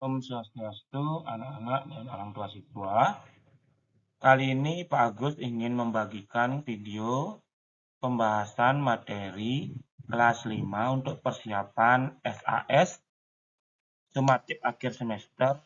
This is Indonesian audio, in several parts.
Om Swastiastu, anak-anak dan orang tua siswa. Kali ini Pak Agus ingin membagikan video pembahasan materi kelas 5 untuk persiapan SAS sumatif akhir semester.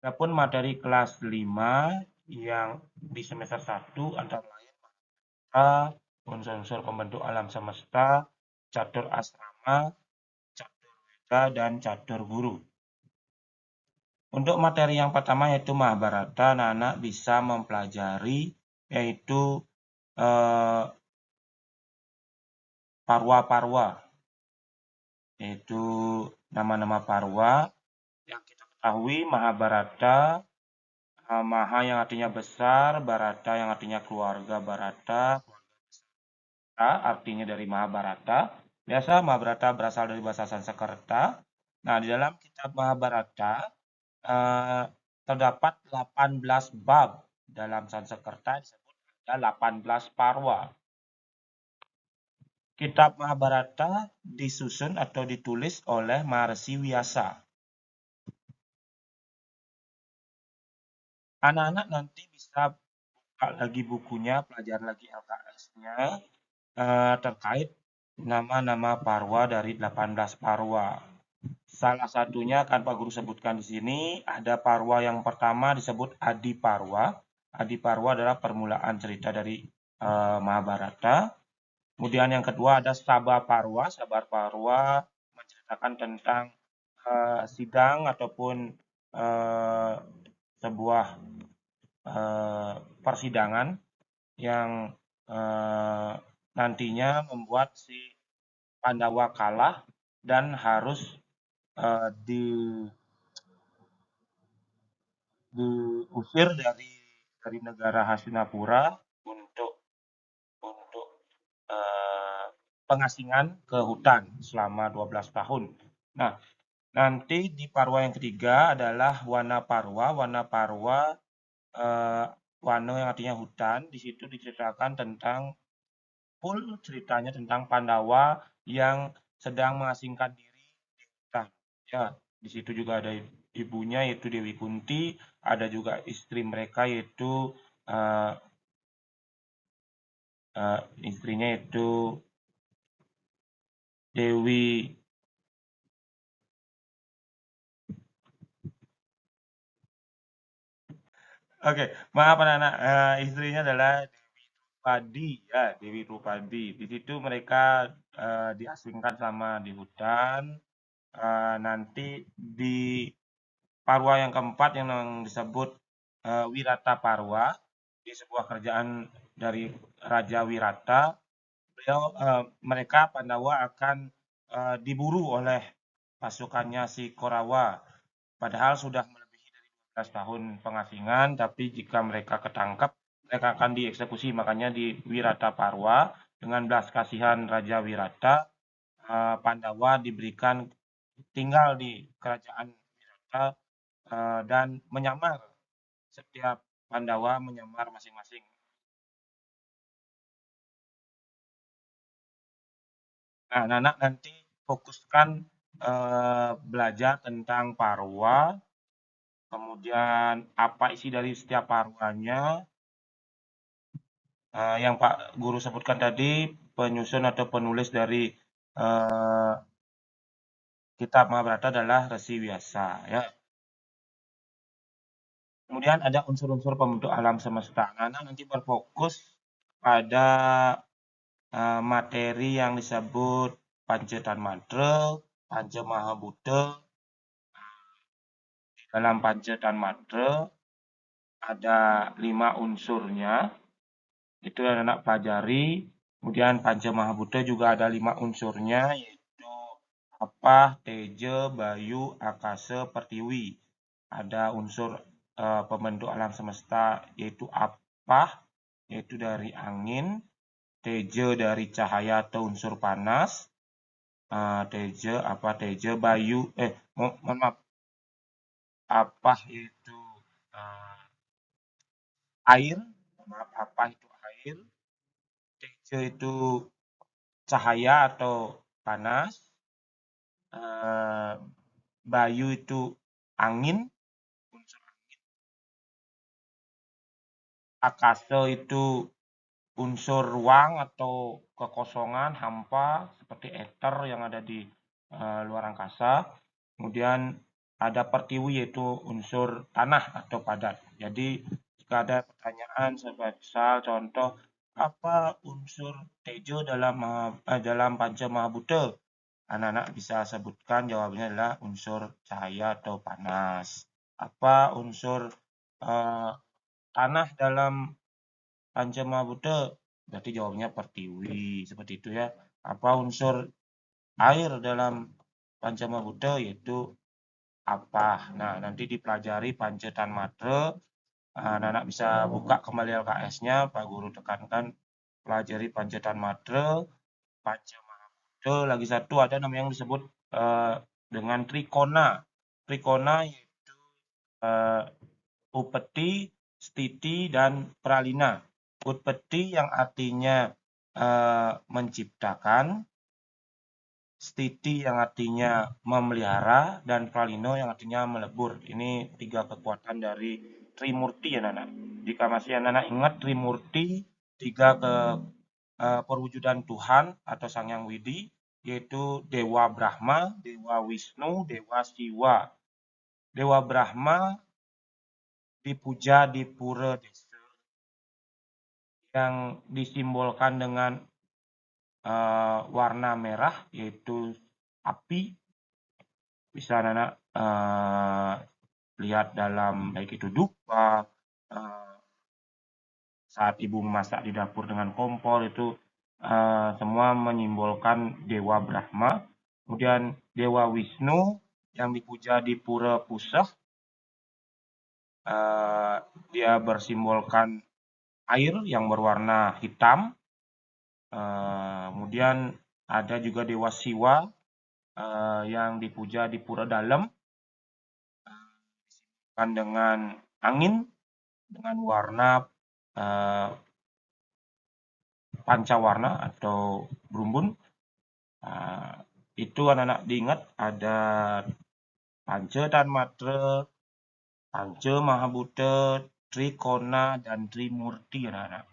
Adapun materi kelas 5 yang di semester 1 antara lain unsur-unsur pembentuk alam semesta, catur asrama, catur weda, dan catur guru. Untuk materi yang pertama yaitu Mahabharata, anak-anak bisa mempelajari yaitu parwa-parwa, yaitu nama-nama parwa yang kita ketahui. Mahabharata, Maha yang artinya besar, Barata yang artinya keluarga Barata, artinya dari Mahabharata. Biasa Mahabharata berasal dari bahasa Sanskerta. Nah, di dalam kitab Mahabharata terdapat 18 bab. Dalam Sanskerta disebut ada 18 parwa. Kitab Mahabharata disusun atau ditulis oleh Maharsi Vyasa. Anak-anak nanti bisa buka lagi bukunya, pelajari lagi LKS-nya terkait nama-nama parwa dari 18 parwa. Salah satunya akan Pak Guru sebutkan di sini. Ada parwa yang pertama disebut Adi Parwa. Adi Parwa adalah permulaan cerita dari Mahabharata. Kemudian yang kedua ada Sabha Parwa. Sabha Parwa menceritakan tentang sidang ataupun sebuah persidangan yang nantinya membuat si Pandawa kalah dan harus diusir dari negara Hastinapura untuk pengasingan ke hutan selama 12 tahun. Nah, nanti di parwa yang ketiga adalah Wana Parwa. Wana Parwa, Wano yang artinya hutan. Di situ diceritakan tentang full ceritanya tentang Pandawa yang sedang mengasingkan diri di hutan. Ya, di situ juga ada ibunya yaitu Dewi Kunti, ada juga istri mereka yaitu istrinya itu Dewi Oke, maaf anak-anak, istrinya adalah Dewi Drupadi ya, Dewi Drupadi. Di situ mereka diasingkan sama di hutan. Nanti di parwa yang keempat yang disebut Wirata Parwa, di sebuah kerajaan dari Raja Wirata, mereka Pandawa akan diburu oleh pasukannya si Korawa. Padahal sudah melebihi dari 12 tahun pengasingan, tapi jika mereka ketangkap, mereka akan dieksekusi. Makanya di Wirata Parwa, dengan belas kasihan Raja Wirata, Pandawa diberikan tinggal di kerajaan Wirata dan menyamar. Setiap Pandawa menyamar masing-masing. Nah, anak-anak nanti fokuskan belajar tentang parwa, kemudian apa isi dari setiap parwanya, yang Pak Guru sebutkan tadi, penyusun atau penulis dari kitab Mahabharata adalah Resi Vyasa. Ya. Kemudian ada unsur-unsur pembentuk alam semesta. Anak-anak nanti berfokus pada materi yang disebut Pancetanmadra, Pancamahabhuta. Dalam Pancetanmadra ada 5 unsurnya. Itu anak pelajari. Kemudian Pancamahabhuta juga ada 5 unsurnya, yaitu Apah, Teja, Bayu, Akasa, Pertiwi. Ada unsur pembentuk alam semesta yaitu Apah, yaitu dari angin, Teja dari cahaya atau unsur panas, Teja, Bayu, mohon maaf, Apah itu air, maaf, Apah itu air, Teja itu cahaya atau panas, bayu itu angin, unsur akase itu unsur ruang atau kekosongan, hampa, seperti ether yang ada di luar angkasa. Kemudian ada pertiwi yaitu unsur tanah atau padat. Jadi jika ada pertanyaan semisal contoh apa unsur tejo dalam Panca Mahabhuta? Anak-anak bisa sebutkan jawabannya adalah unsur cahaya atau panas. Apa unsur eh, tanah dalam Panca Mahabhuta? Berarti jawabnya pertiwi. Seperti itu ya. Apa unsur air dalam Panca Mahabhuta? Yaitu apa? Nah, nanti dipelajari Panca Tanmatra. Anak-anak bisa buka kembali LKS-nya. Pak Guru tekankan pelajari Panca Tanmatra, Panca Mahabhuta. Lagi satu ada namanya yang disebut dengan Trikona. Trikona yaitu upeti, stiti, dan pralina. Utpeti yang artinya menciptakan, stiti yang artinya memelihara, dan pralino yang artinya melebur. Ini 3 kekuatan dari Trimurti ya anak-anak. Jika masih anak-anak ingat Trimurti, 3 perwujudan Tuhan atau Sang Hyang Widi, yaitu Dewa Brahma, Dewa Wisnu, Dewa Siwa. Dewa Brahma dipuja di pura desa yang disimbolkan dengan warna merah yaitu api. Bisa anak-anak lihat dalam baik itu dupa, saat ibu memasak di dapur dengan kompor itu semua menyimbolkan Dewa Brahma. Kemudian Dewa Wisnu yang dipuja di Pura Pusah, dia bersimbolkan air yang berwarna hitam. Kemudian ada juga Dewa Siwa yang dipuja di Pura Dalem dengan angin dengan warna pancawarna atau berumbun. Itu anak-anak diingat ada Panca Tanmatra, Panca Mahabhuta, Trikona, dan Trimurti anak-anak.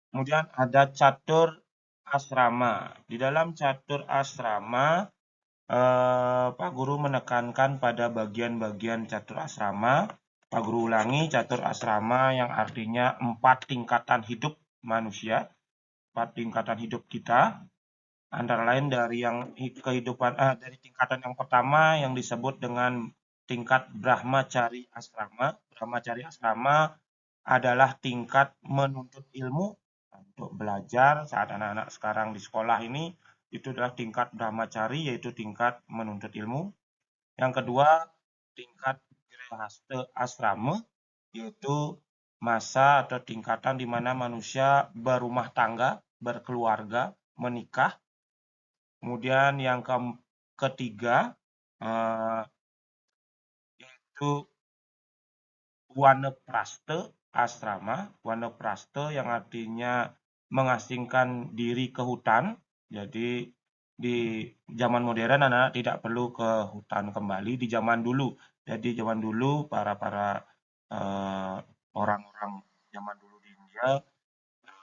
Kemudian ada catur asrama. Di dalam catur asrama, Pak Guru menekankan pada bagian-bagian catur asrama. Pak Guru ulangi, catur asrama yang artinya 4 tingkatan hidup manusia, 4 tingkatan hidup kita. Antara lain dari yang kehidupan dari tingkatan yang pertama yang disebut dengan tingkat Brahmacari Asrama. Brahmacari Asrama adalah tingkat menuntut ilmu untuk belajar saat anak-anak sekarang di sekolah ini. Itu adalah tingkat Brahmacari, yaitu tingkat menuntut ilmu. Yang kedua, tingkat Grihastha Asrama, yaitu masa atau tingkatan di mana manusia berumah tangga, berkeluarga, menikah. Kemudian yang ketiga, yaitu Wanaprastha Asrama. Wanaprastha yang artinya mengasingkan diri ke hutan. Jadi di zaman modern anak tidak perlu ke hutan kembali di zaman dulu. Jadi zaman dulu para orang-orang zaman dulu di India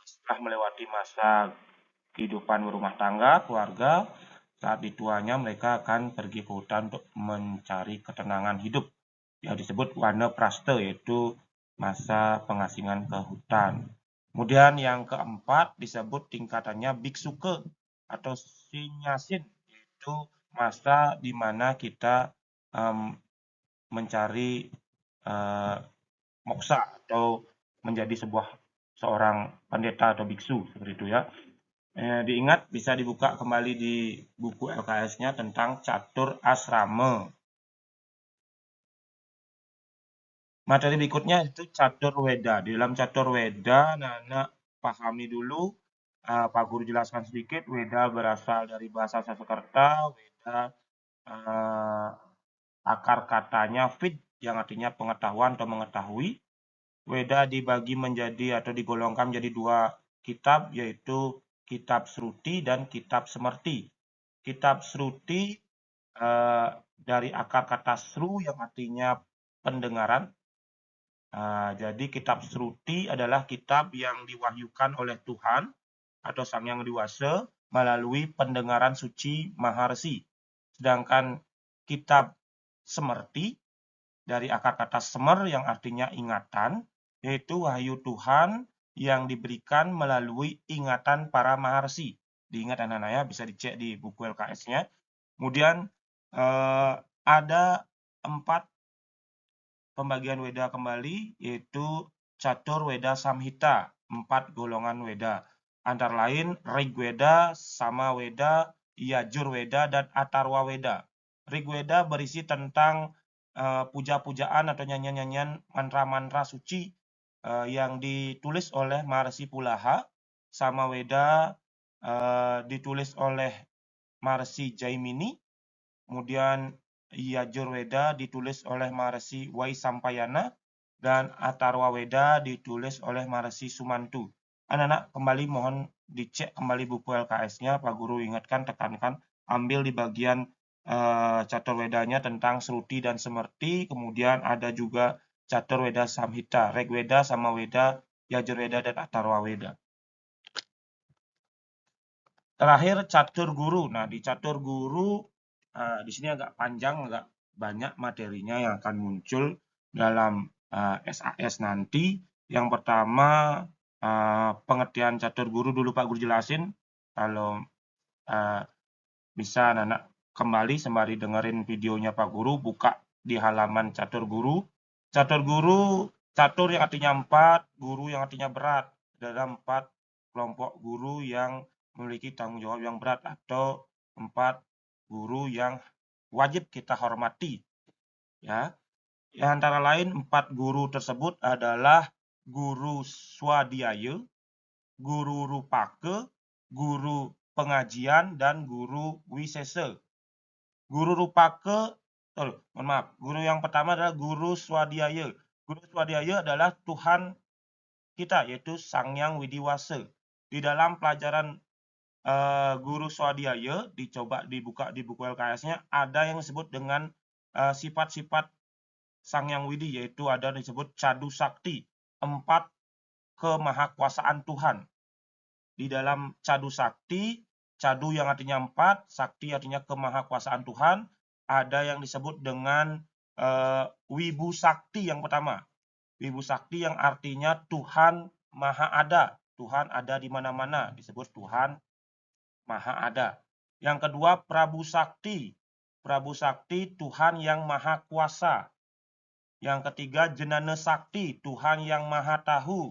setelah melewati masa kehidupan berumah tangga, keluarga, saat dituanya mereka akan pergi ke hutan untuk mencari ketenangan hidup. Yang disebut Wanaprastha yaitu masa pengasingan ke hutan. Kemudian yang keempat disebut tingkatannya Biksuka atau Sinyasin, yaitu masa di mana kita mencari moksa atau menjadi seorang pendeta atau biksu seperti itu ya. Diingat bisa dibuka kembali di buku LKS-nya tentang catur asrama. Materi berikutnya itu catur weda. Di dalam catur weda, anak-anak pahami dulu. Pak Guru jelaskan sedikit. Weda berasal dari bahasa Sanskerta. Weda akar katanya vid, yang artinya pengetahuan atau mengetahui. Weda dibagi menjadi atau digolongkan menjadi 2 kitab, yaitu kitab Sruti, dan kitab Semerti. Kitab Sruti dari akar kata sru yang artinya pendengaran. Jadi kitab Sruti adalah kitab yang diwahyukan oleh Tuhan atau Sang Yang Widi Wasa melalui pendengaran suci Maharsi. Sedangkan kitab Semerti dari akar kata semer yang artinya ingatan, yaitu wahyu Tuhan yang diberikan melalui ingatan para maharsi. Diingat anak-anak ya, bisa dicek di buku LKS-nya. Kemudian ada 4 pembagian Weda kembali, yaitu Catur Weda Samhita, 4 golongan Weda. Antara lain Rig Weda, Sama Weda, Yajur Weda, dan Atharwa Weda. Rig Weda berisi tentang puja-pujaan atau nyanyian-nyanyian mantra-mantra suci yang ditulis oleh Maharsi Pulaha. Sama Weda ditulis oleh Maharsi Jaimini. Kemudian Yajur Weda ditulis oleh Maharsi Waisampayana, dan Atharwa Weda ditulis oleh Maharsi Sumantu. Anak-anak kembali mohon dicek kembali buku LKS-nya, Pak Guru ingatkan, tekankan, ambil di bagian Catur Wedanya tentang Sruti dan Semerti, kemudian ada juga Catur Weda Samhita, Rig Weda, Sama Weda, Yajur Weda, dan Atharwa Weda. Terakhir Catur Guru. Nah, di Catur Guru di sini agak panjang, agak banyak materinya yang akan muncul dalam SAS nanti. Yang pertama pengertian Catur Guru dulu Pak Guru jelasin. Kalau bisa anak-anak kembali sembari dengerin videonya Pak Guru, buka di halaman Catur Guru. Catur Guru, catur yang artinya 4, guru yang artinya berat. Ada 4 kelompok guru yang memiliki tanggung jawab yang berat, atau 4 guru yang wajib kita hormati. Ya, yang antara lain 4 guru tersebut adalah guru Swadhyaya, guru Rupaka, guru pengajian, dan guru Wisesa. Guru Rupaka, guru yang pertama adalah guru Swadhyaya. Guru Swadhyaya adalah Tuhan kita, yaitu Sang Yang Widi Wasa. Di dalam pelajaran guru Swadhyaya, dicoba dibuka di buku LKS-nya, ada yang disebut dengan sifat-sifat Sang Yang Widi, yaitu ada yang disebut Cadu Sakti, 4 kemahakuasaan Tuhan. Di dalam Cadu Sakti, Cadu yang artinya 4, Sakti artinya kemahakuasaan Tuhan, ada yang disebut dengan Wibu Sakti yang pertama. Wibu Sakti yang artinya Tuhan Maha Ada. Tuhan ada di mana-mana, disebut Tuhan Maha Ada. Yang kedua, Prabu Sakti. Prabu Sakti, Tuhan yang Maha Kuasa. Yang ketiga, Jenana Sakti, Tuhan yang Maha Tahu.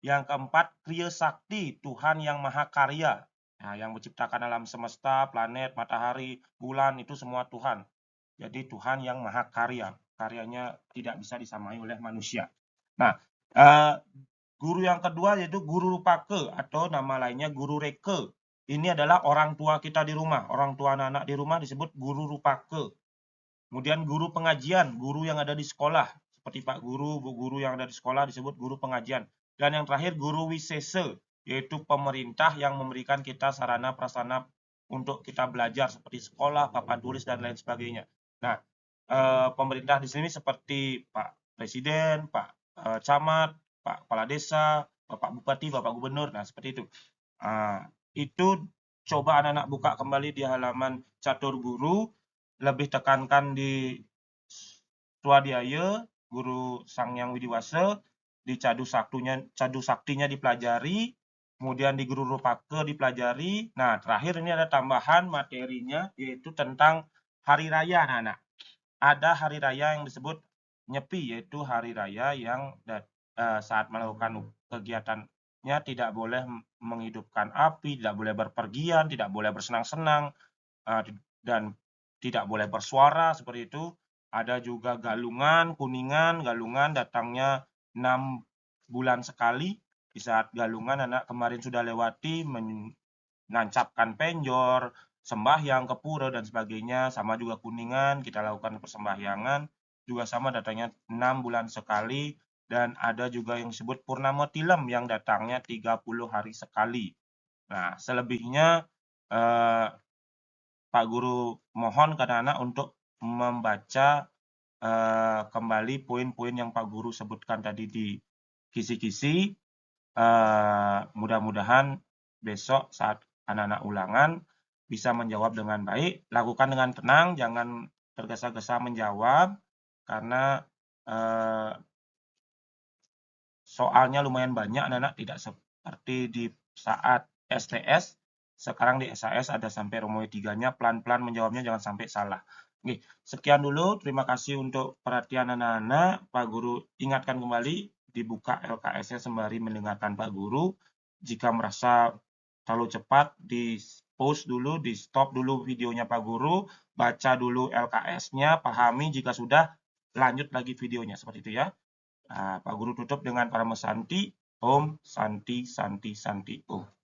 Yang keempat, Kriya Sakti, Tuhan yang Maha Karya. Nah, yang menciptakan alam semesta, planet, matahari, bulan, itu semua Tuhan. Jadi Tuhan yang Maha Karya. Karyanya tidak bisa disamai oleh manusia. Nah, guru yang kedua yaitu guru Rupaka, atau nama lainnya guru Reka. Ini adalah orang tua kita di rumah. Orang tua anak-anak di rumah disebut guru Rupaka. Kemudian guru pengajian, guru yang ada di sekolah. Seperti Pak Guru, Bu Guru yang ada di sekolah disebut guru pengajian. Dan yang terakhir guru Wisesa, yaitu pemerintah yang memberikan kita sarana prasarana untuk kita belajar seperti sekolah, papan tulis, dan lain sebagainya. Nah, pemerintah di sini seperti Pak Presiden, Pak Camat, Pak Kepala Desa, Bapak Bupati, Bapak Gubernur, nah seperti itu. Itu coba anak-anak buka kembali di halaman Catur Guru, lebih tekankan di Swadhyaya, guru Sang Yang Widi Wasa, di Cadu Saktinya dipelajari, kemudian di guru Rupaka dipelajari. Nah, terakhir ini ada tambahan materinya, yaitu tentang hari raya anak-anak. Ada hari raya yang disebut Nyepi, yaitu hari raya yang saat melakukan kegiatannya tidak boleh menghidupkan api, tidak boleh berpergian, tidak boleh bersenang-senang, dan tidak boleh bersuara seperti itu. Ada juga Galungan, Kuningan. Galungan datangnya 6 bulan sekali. Di saat Galungan anak kemarin sudah lewati, menancapkan penjor, sembahyang ke pura dan sebagainya. Sama juga Kuningan, kita lakukan persembahyangan, juga sama datangnya 6 bulan sekali. Dan ada juga yang disebut Purnama Tilem yang datangnya 30 hari sekali. Nah, selebihnya Pak Guru mohon ke anak-anak untuk membaca kembali poin-poin yang Pak Guru sebutkan tadi di kisi-kisi. Mudah-mudahan besok saat anak-anak ulangan bisa menjawab dengan baik. Lakukan dengan tenang, jangan tergesa-gesa menjawab, karena soalnya lumayan banyak anak-anak, tidak seperti di saat STS. Sekarang di SAS ada sampai Romawi 3-nya, pelan-pelan menjawabnya, jangan sampai salah. Oke, sekian dulu. Terima kasih untuk perhatian anak-anak. Pak Guru ingatkan kembali, dibuka LKS-nya sembari mendengarkan Pak Guru. Jika merasa terlalu cepat, di pause dulu, di stop dulu videonya Pak Guru, baca dulu LKS-nya, pahami, jika sudah lanjut lagi videonya, seperti itu ya. Pak Guru tutup dengan Parama Santi, Om Santi Santi Santi Om.